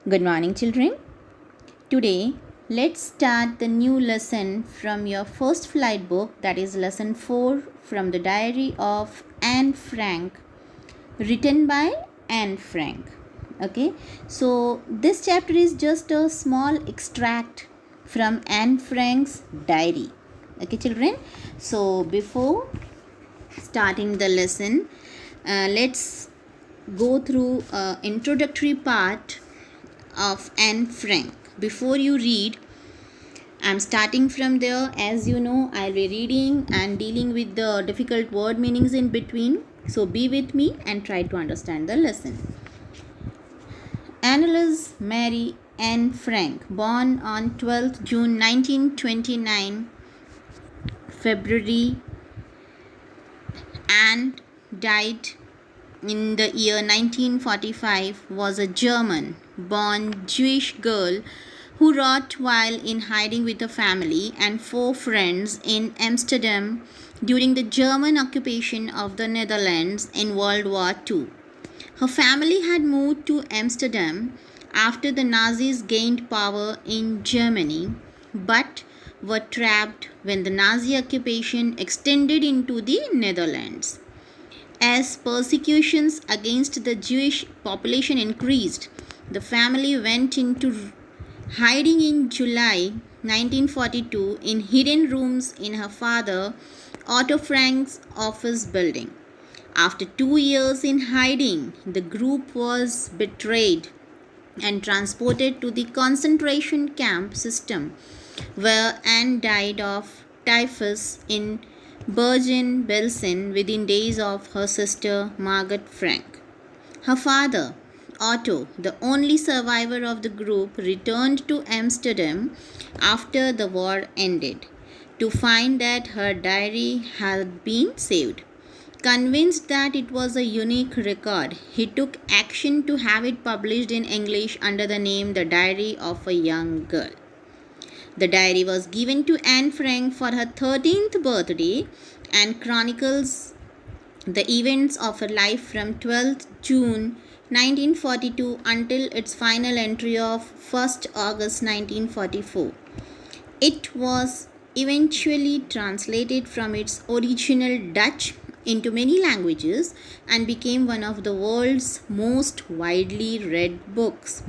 Good morning, children. Today, let's start the new lesson from your first flight book, that is lesson 4 from the diary of Anne Frank, written by Anne Frank. Okay, so this chapter is just a small extract from Anne Frank's diary. Okay, children. So, before starting the lesson, let's go through introductory part of Anne Frank. Before you read, I'm starting from there. As you know, I'll be reading and dealing with the difficult word meanings in between. So be with me and try to understand the lesson. Anneliese Mary Anne Frank, born on 12th June 1929, February, and died in the year 1945, was a German born Jewish girl who wrote while in hiding with her family and 4 friends in Amsterdam during the German occupation of the Netherlands in World War II. Her family had moved to Amsterdam after the Nazis gained power in Germany, but were trapped when the Nazi occupation extended into the Netherlands. As persecutions against the Jewish population increased, the family went into hiding in July 1942 in hidden rooms in her father Otto Frank's office building. After 2 years in hiding, the group was betrayed and transported to the concentration camp system, where Anne died of typhus in Bergen-Belsen within days of her sister Margaret Frank. Her father, Otto, the only survivor of the group, returned to Amsterdam after the war ended to find that her diary had been saved. Convinced that it was a unique record, he took action to have it published in English under the name The Diary of a Young Girl. The diary was given to Anne Frank for her 13th birthday and chronicles the events of her life from 12th June 1942 until its final entry of 1st August 1944. It was eventually translated from its original Dutch into many languages and became one of the world's most widely read books.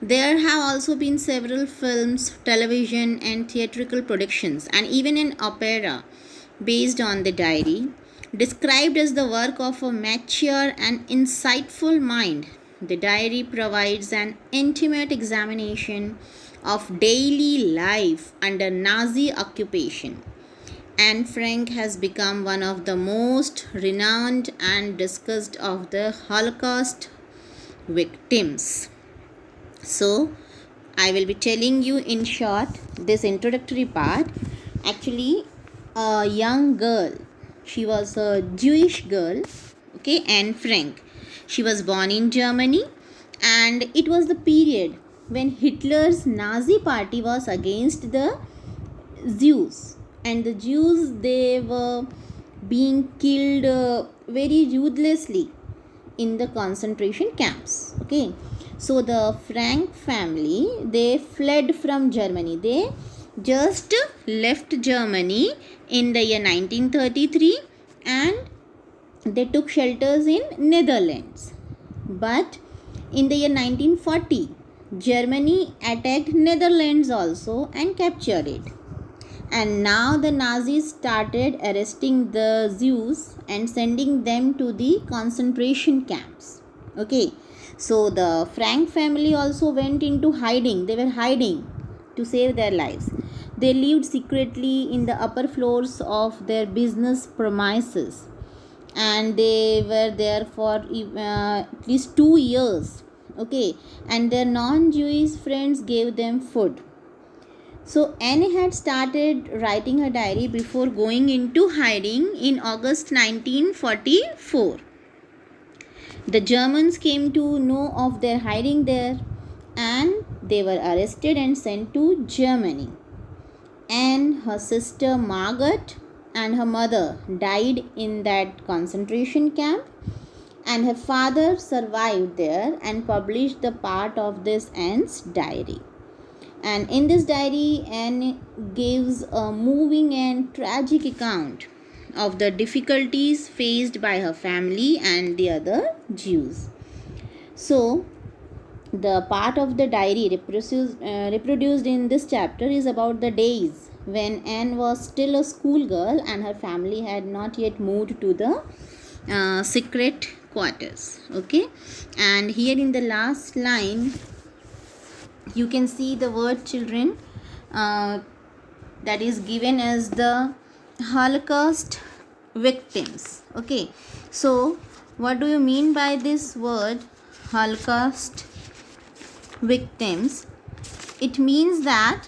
There have also been several films, television, and theatrical productions, and even an opera based on the diary. Described as the work of a mature and insightful mind, the diary provides an intimate examination of daily life under Nazi occupation. Anne Frank has become one of the most renowned and discussed of the Holocaust victims. So, I will be telling you in short this introductory part. Actually, a young girl, she was a Jewish girl, okay, Anne Frank. She was born in Germany, and it was the period when Hitler's Nazi party was against the Jews, and the Jews, they were being killed very ruthlessly in the concentration camps. Okay, so the Frank family, they fled from Germany. They just left Germany in the year 1933 and they took shelters in Netherlands. But in the year 1940, Germany attacked Netherlands also and captured it. And now the Nazis started arresting the Jews and sending them to the concentration camps. Okay, so the Frank family also went into hiding. They were hiding to save their lives. They lived secretly in the upper floors of their business premises, and they were there for at least 2 years. Okay, and their non-Jewish friends gave them food. So Anne had started writing her diary before going into hiding in August 1944. The Germans came to know of their hiding there and they were arrested and sent to Germany. Anne, her sister Margaret, and her mother died in that concentration camp, and her father survived there and published the part of this Anne's diary. And in this diary, Anne gives a moving and tragic account of the difficulties faced by her family and the other Jews. So, the part of the diary reproduced in this chapter is about the days when Anne was still a schoolgirl and her family had not yet moved to the secret quarters. Okay, and here in the last line you can see the word children that is given as the Holocaust victims. Okay, so what do you mean by this word Holocaust victims? It means that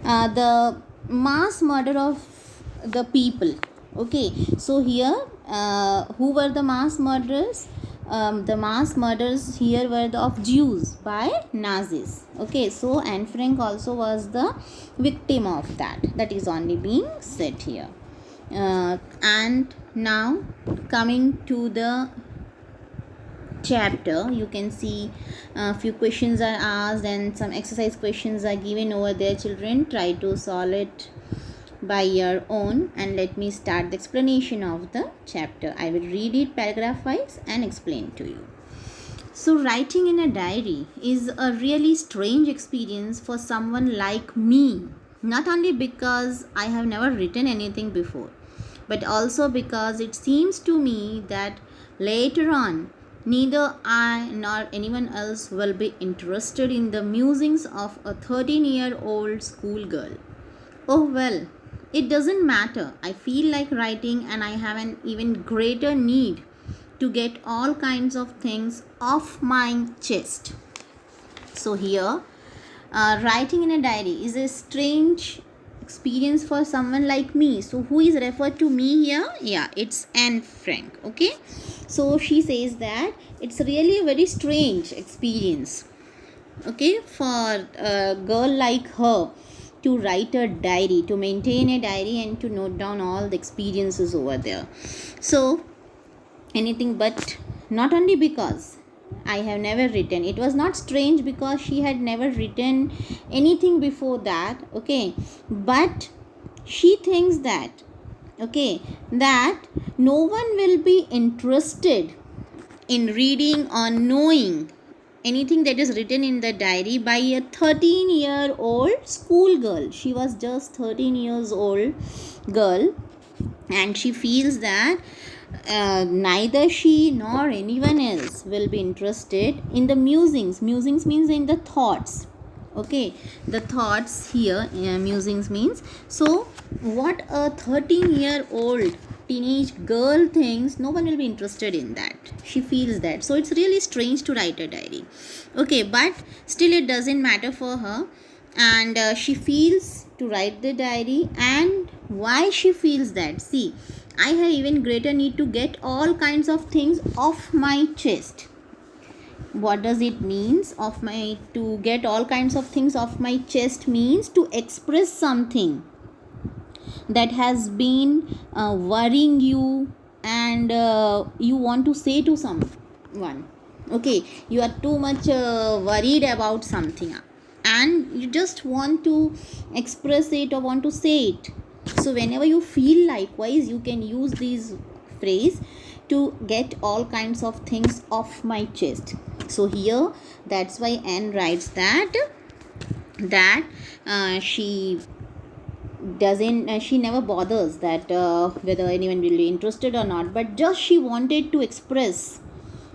the mass murder of the people. Okay, so here who were the mass murderers? The mass murders here were of Jews by Nazis. Okay, so Anne Frank also was the victim of that. That is only being said here. And now coming to the chapter, you can see a few questions are asked and some exercise questions are given over there. Children, try to solve it by your own, and let me start the explanation of the chapter. I will read it paragraph wise and explain to you. So, writing in a diary is a really strange experience for someone like me, not only because I have never written anything before, but also because it seems to me that later on neither I nor anyone else will be interested in the musings of a 13-year-old schoolgirl. Oh well, it doesn't matter. I feel like writing and I have an even greater need to get all kinds of things off my chest. So here, writing in a diary is a strange experience for someone like me. So who is referred to me here? Yeah, it's Anne Frank. Okay, so she says that it's really a very strange experience, okay, for a girl like her to write a diary, to maintain a diary and to note down all the experiences over there. So anything but, not only because I have never written, it was not strange because she had never written anything before that, okay, but she thinks that, okay, that no one will be interested in reading or knowing anything that is written in the diary by a 13-year-old schoolgirl. She was just 13 years old girl, and she feels that neither she nor anyone else will be interested in the musings. Musings means in the thoughts. Okay, the thoughts here, musings means. So what a 13-year-old teenage girl thinks, no one will be interested in that. She feels that. So it's really strange to write a diary. Okay, but still it doesn't matter for her, and she feels to write the diary. And why she feels that? See, I have even greater need to get all kinds of things off my chest. What does it means? To get all kinds of things off my chest means to express something that has been worrying you, and you want to say to someone. Okay, you are too much worried about something and you just want to express it or want to say it. So whenever you feel likewise, you can use this phrase to get all kinds of things off my chest. So here, that's why Anne writes that she doesn't she never bothers that whether anyone will be interested or not, but just she wanted to express,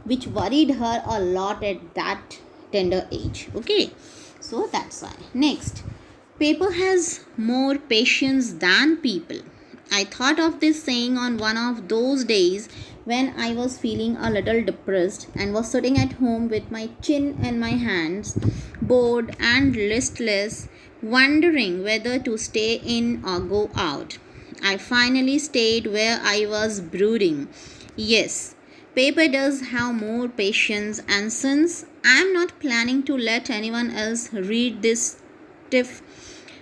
which worried her a lot at that tender age. Okay, so that's why. Next, paper has more patience than people. I thought of this saying on one of those days when I was feeling a little depressed and was sitting at home with my chin in my hands, bored and listless, wondering whether to stay in or go out. I finally stayed where I was brooding. Yes, paper does have more patience, and since I am not planning to let anyone else read this stiff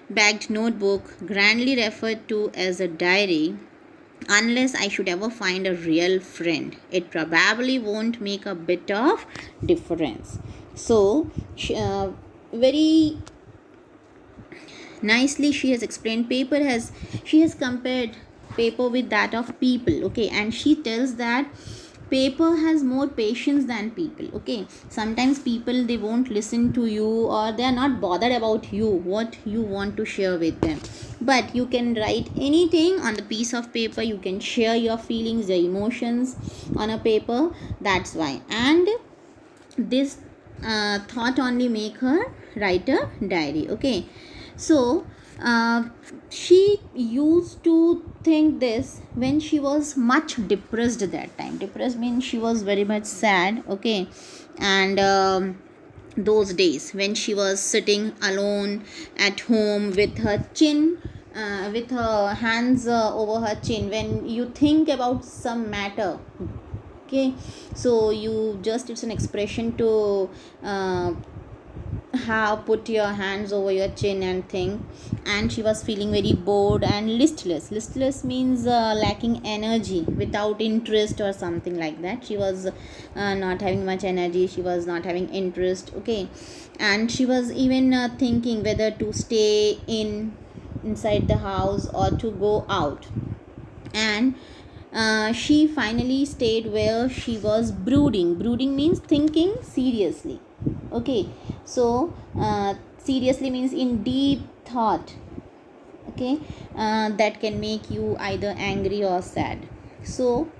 bagged notebook, grandly referred to as a diary, unless I should ever find a real friend. It probably won't make a bit of difference. So, very nicely she has explained she has compared paper with that of people. Okay, and she tells that paper has more patience than people. Okay, sometimes people, they won't listen to you, or they are not bothered about you, what you want to share with them. But you can write anything on the piece of paper, you can share your feelings, your emotions on a paper. That's why. And this thought only make her write a diary. Okay, so uh, she used to think this when she was much depressed. That time, depressed means she was very much sad. Okay, and those days when she was sitting alone at home with her chin, with her hands over her chin, when you think about some matter. Okay, so you just, it's an expression to have put your hands over your chin and think. And she was feeling very bored and listless means lacking energy, without interest or something like that. She was not having much energy, she was not having interest. Okay, and she was even thinking whether to stay inside the house or to go out. And she finally stayed where she was brooding means thinking seriously. Okay, so seriously means in deep thought. Okay, that can make you either angry or sad. So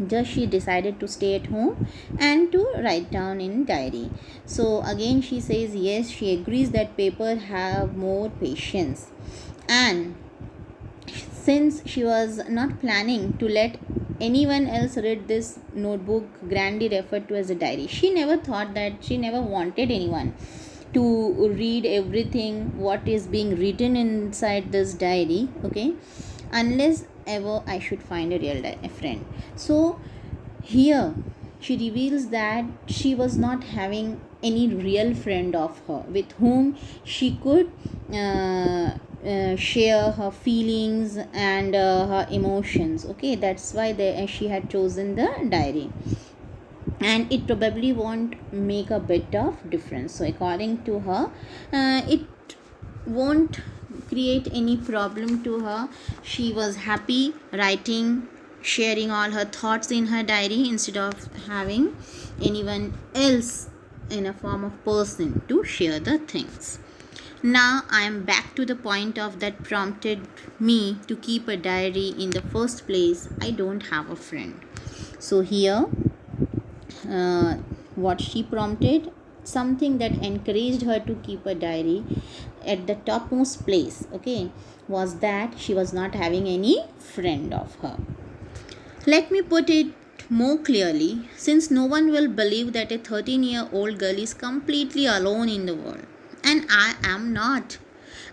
just she decided to stay at home and to write down in diary. So again she says yes, she agrees that paper have more patience. And since she was not planning to let anyone else read this notebook, grandly referred to as a diary, she never thought that, she never wanted anyone to read everything what is being written inside this diary. Okay, unless ever I should find a real friend. So here she reveals that she was not having any real friend of her with whom she could share her feelings and her emotions. Okay, that's why she had chosen the diary, and it probably won't make a bit of difference. So according to her, it won't create any problem to her. She was happy writing, sharing all her thoughts in her diary instead of having anyone else in a form of person to share the things. Now I am back to the point of that prompted me to keep a diary in the first place. I don't have a friend. So here, what she prompted, something that encouraged her to keep a diary at the topmost place. Okay, was that she was not having any friend of her. Let me put it more clearly, since no one will believe that a 13-year-old girl is completely alone in the world. And I am not.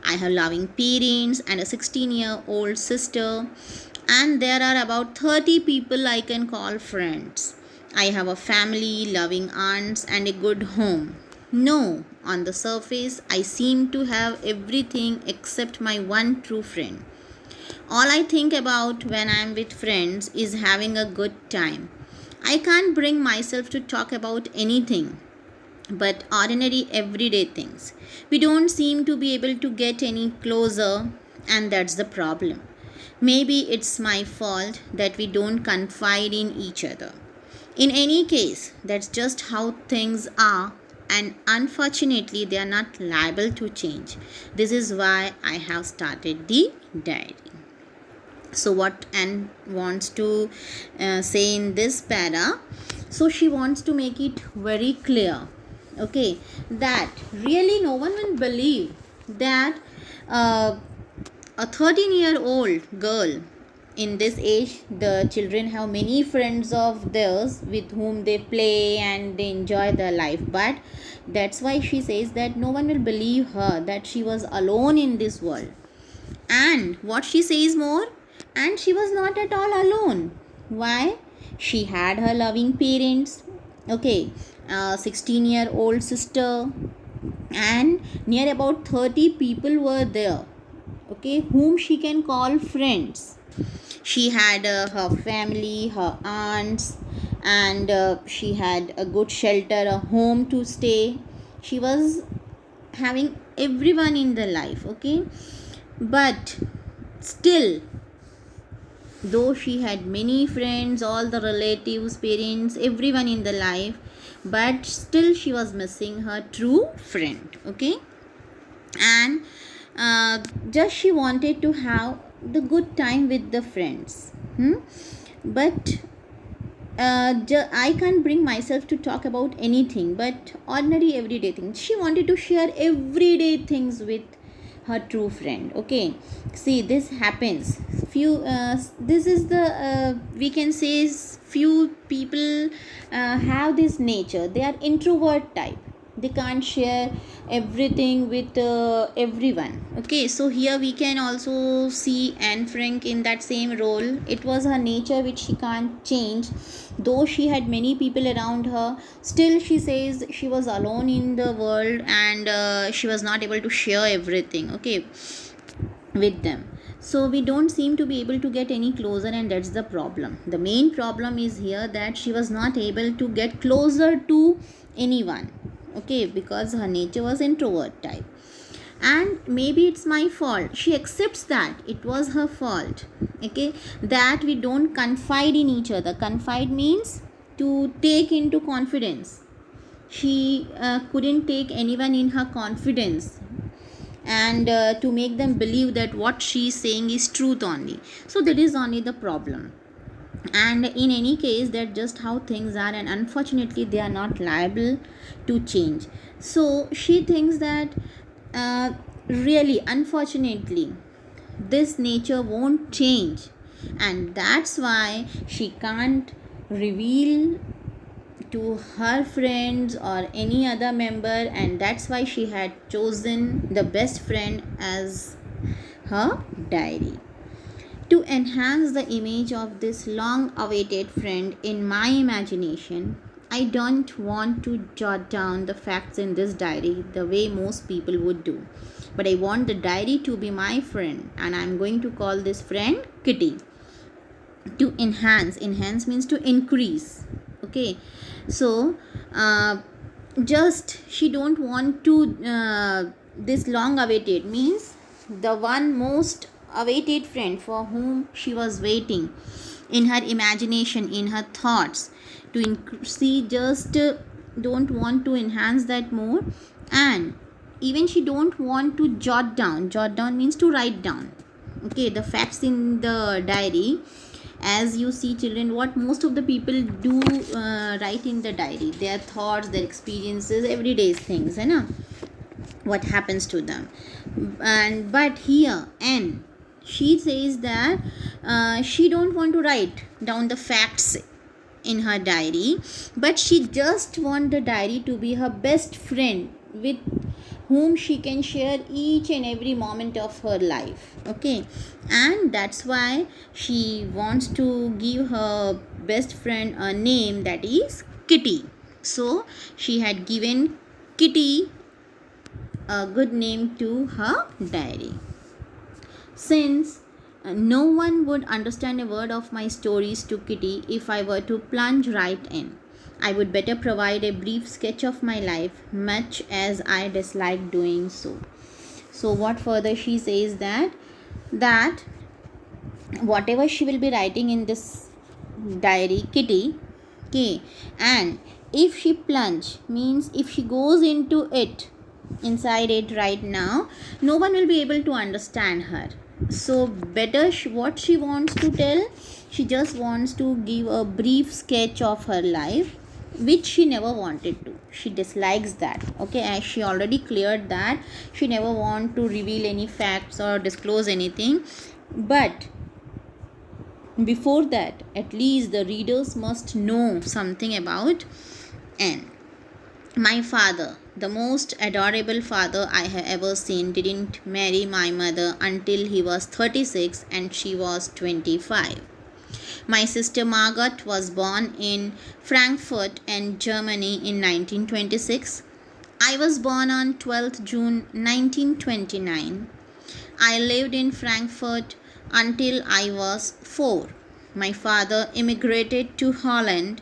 I have loving parents and a 16-year-old sister, and there are about 30 people I can call friends. I have a family, loving aunts, and a good home. No, on the surface, I seem to have everything except my one true friend. All I think about when I'm with friends is having a good time. I can't bring myself to talk about anything but ordinary everyday things. We don't seem to be able to get any closer, and that's the problem. Maybe it's my fault that we don't confide in each other. In any case, that's just how things are, and unfortunately, they are not liable to change. This is why I have started the diary. So what Anne wants to say in this para, so she wants to make it very clear, okay, that really no one will believe that uh, a 13-year-old girl, in this age the children have many friends of theirs with whom they play and they enjoy their life, but that's why she says that no one will believe her that she was alone in this world. And what she says more, and she was not at all alone. Why? She had her loving parents, okay, a 16-year-old sister, and near about 30 people were there, okay, whom she can call friends. She had her family, her aunts, and she had a good shelter, a home to stay. She was having everyone in the life, okay? But still, though she had many friends, all the relatives, parents, everyone in the life, but still she was missing her true friend, okay? And just she wanted to have the good time with the friends, but I can't bring myself to talk about anything but ordinary everyday things. She wanted to share everyday things with her true friend, okay? See, this happens few this is the we can say few people have this nature. They are introvert type. They can't share everything with everyone, okay? So here we can also see Anne Frank in that same role. It was her nature which she can't change. Though she had many people around her, still she says she was alone in the world, and she was not able to share everything, okay, with them. So we don't seem to be able to get any closer, and that's the problem. The main problem is here that she was not able to get closer to anyone, okay, because her nature was introvert type. And maybe it's my fault. She accepts that it was her fault, okay, that we don't confide in each other. Confide means to take into confidence. She couldn't take anyone in her confidence, and to make them believe that what she is saying is truth only. So that is only the problem. And in any case, that's just how things are, and unfortunately they are not liable to change. So she thinks that really, unfortunately, this nature won't change, and that's why she can't reveal to her friends or any other member, and that's why she had chosen the best friend as her diary. To enhance the image of this long awaited friend in my imagination, I don't want to jot down the facts in this diary the way most people would do. But I want the diary to be my friend, and I'm going to call this friend Kitty. To enhance means to increase, okay? So just she don't want to this long awaited means the one most awaited friend for whom she was waiting in her imagination, in her thoughts. To she just don't want to enhance that more, and even she don't want to jot down means to write down, okay, the facts in the diary. As you see, children, what most of the people do write in the diary, their thoughts, their experiences, everyday things, you know, what happens to them. And but here, and she says that she don't want to write down the facts in her diary, but she just want the diary to be her best friend with whom she can share each and every moment of her life, okay? And that's why she wants to give her best friend a name that is Kitty. So she had given Kitty a good name to her diary. Since no one would understand a word of my stories to Kitty if I were to plunge right in, I would better provide a brief sketch of my life, much as I dislike doing so. So what further she says that whatever she will be writing in this diary, Kitty, okay, and if she plunge means if she goes into it, inside it right now, no one will be able to understand her. So better what she wants to tell, she just wants to give a brief sketch of her life, which she never wanted to. She dislikes that, okay? As she already cleared that she never want to reveal any facts or disclose anything. But before that, at least the readers must know something about Anne. My father, the most adorable father I have ever seen, didn't marry my mother until he was 36 and she was 25. My sister Margot was born in Frankfurt and Germany in 1926. I was born on 12th June 1929. I lived in Frankfurt until I was 4. My father immigrated to Holland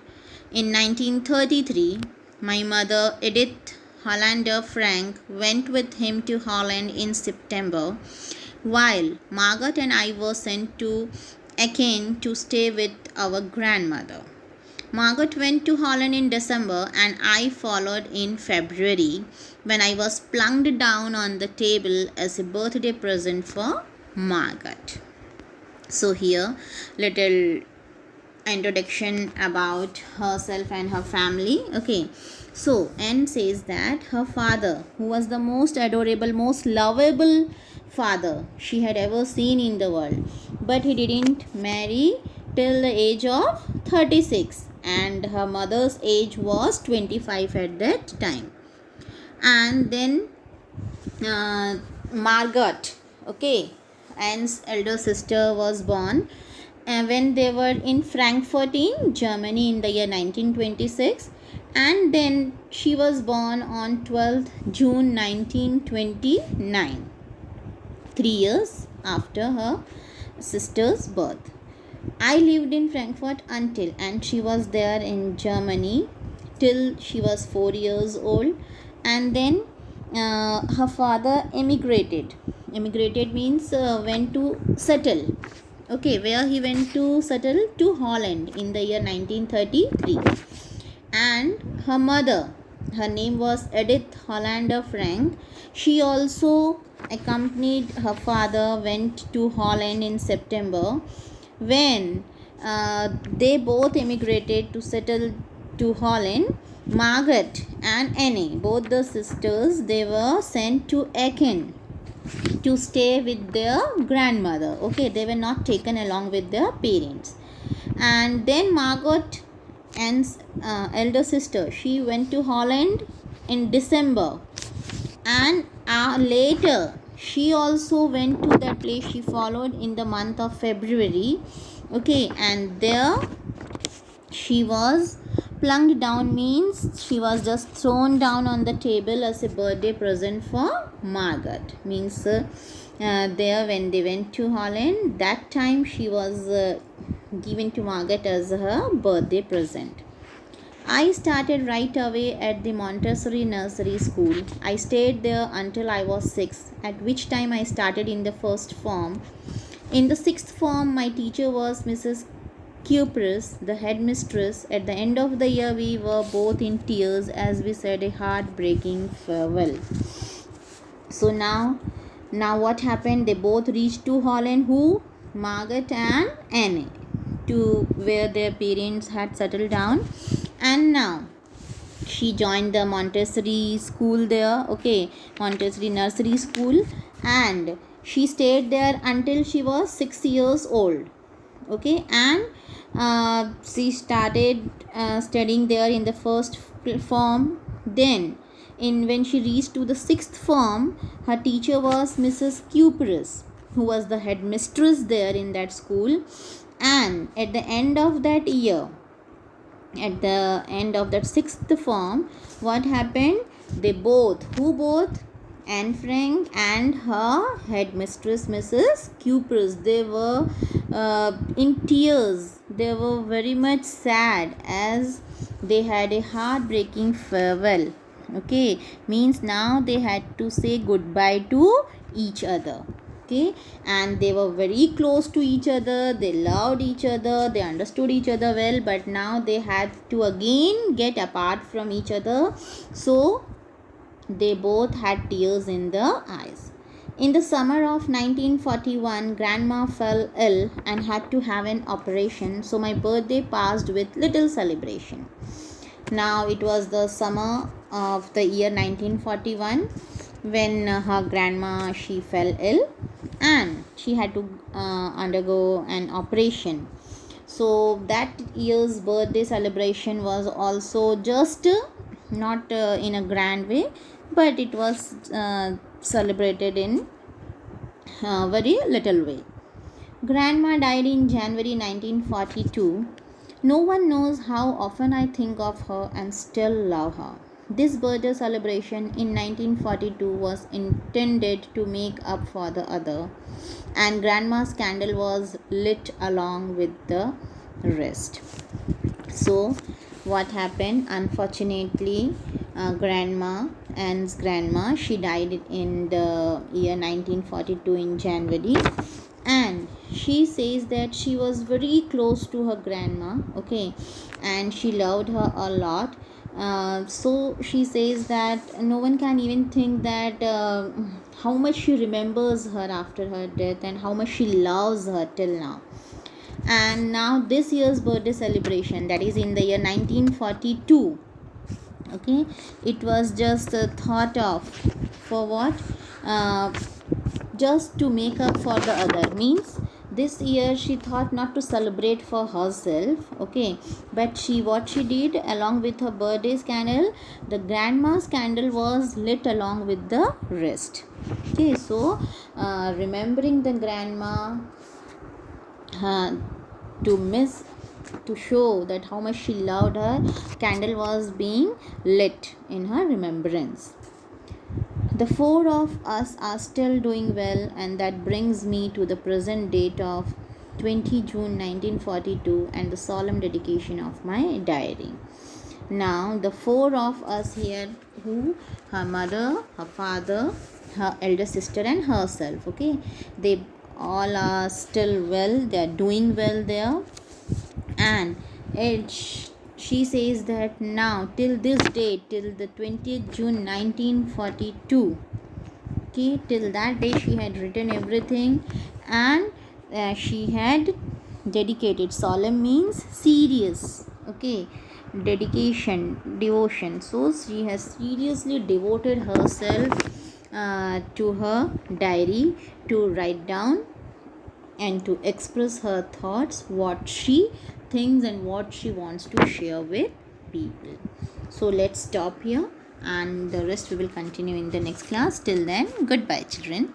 in 1933. My mother, Edith Hollander Frank, went with him to Holland in September, while Margaret and I were sent to Aachen to stay with our grandmother. Margaret went to Holland in December and I followed in February when I was plunked down on the table as a birthday present for Margaret. So here little introduction about herself and her family. Okay, so Anne says that her father, who was the most adorable, most lovable father she had ever seen in the world, but he didn't marry till the age of 36, and her mother's age was 25 at that time. And then Margaret, okay, Anne's elder sister, was born when they were in Frankfurt in Germany in the year 1926, and then she was born on 12th June 1929, 3 years after her sister's birth. I lived in Frankfurt until, and she was there in Germany till she was 4 years old, and then her father emigrated. Emigrated means went to settle. Okay, where he went to settle? To Holland in the year 1933. And her mother, her name was Edith Hollander Frank. She also accompanied her father, went to Holland in September when they both emigrated to settle to Holland. Margaret and Anne, both the sisters, they were sent to Aachen to stay with their grandmother. Okay, they were not taken along with their parents. And then Margaret, Anne's elder sister, she went to Holland in December, and later she also went to that place. She followed in the month of February. Okay, and there she was plunked down, means she was just thrown down on the table as a birthday present for Margaret. Means there when they went to Holland, that time she was given to Margaret as her birthday present. I started right away at the Montessori nursery school. I stayed there until I was 6, at which time I started in the first form. In the 6th form, my teacher was Mrs. Cupris, the headmistress. At the end of the year, we were both in tears as we said a heartbreaking farewell. So now what happened? They both reached to Holland. Who? Margaret and Anne, to where their parents had settled down. And now she joined the Montessori school there. Okay, Montessori nursery school, and she stayed there until she was 6 years old. Okay, and she started studying there in the first form. Then when she reached to the 6th form, her teacher was Mrs. Cupris, who was the headmistress there in that school. And at the end of that year, at the end of that 6th form, what happened? They both, who both? Anne Frank and her headmistress Mrs. Cupris, they were in tears. They were very much sad as they had a heartbreaking farewell. Okay, means now they had to say goodbye to each other. Okay, and they were very close to each other. They loved each other, they understood each other well, but now they had to again get apart from each other. So they both had tears in their eyes. In the summer of 1941, Grandma fell ill and had to have an operation, so my birthday passed with little celebration. Now it was the summer of the year 1941 when her grandma, she fell ill and she had to undergo an operation. So that year's birthday celebration was also just not in a grand way, but it was celebrated in very little way. Grandma died in January 1942. No one knows how often I think of her and still love her. This birthday celebration in 1942 was intended to make up for the other, and grandma's candle was lit along with the rest. So, what happened? Unfortunately, grandma, she died in the year 1942 in January, and she says that she was very close to her grandma, okay, and she loved her a lot. So she says that no one can even think that how much she remembers her after her death and how much she loves her till now. And now this year's birthday celebration, that is in the year 1942, okay, it was just thought of for what, uh, just to make up for the other. Means this year she thought not to celebrate for herself, okay, but what she did, along with her birthday candle, the grandma's candle was lit along with the rest. Okay, so remembering the grandma, uh, to miss to show that how much she loved her, candle was being lit in her remembrance. The four of us are still doing well, and that brings me to the present date of 20 June 1942 and the solemn dedication of my diary. Now, the four of us here, who, her mother, her father, her elder sister, and herself, okay, they all are still well, they are doing well there. And she says that now, till this date, till the 20th June 1942, okay, till that day she had written everything, and she had dedicated. Solemn means serious, okay, dedication, devotion. So she has seriously devoted herself to her diary, to write down and to express her thoughts, what she thinks and what she wants to share with people. So let's stop here, and the rest we will continue in the next class. Till then, goodbye, children.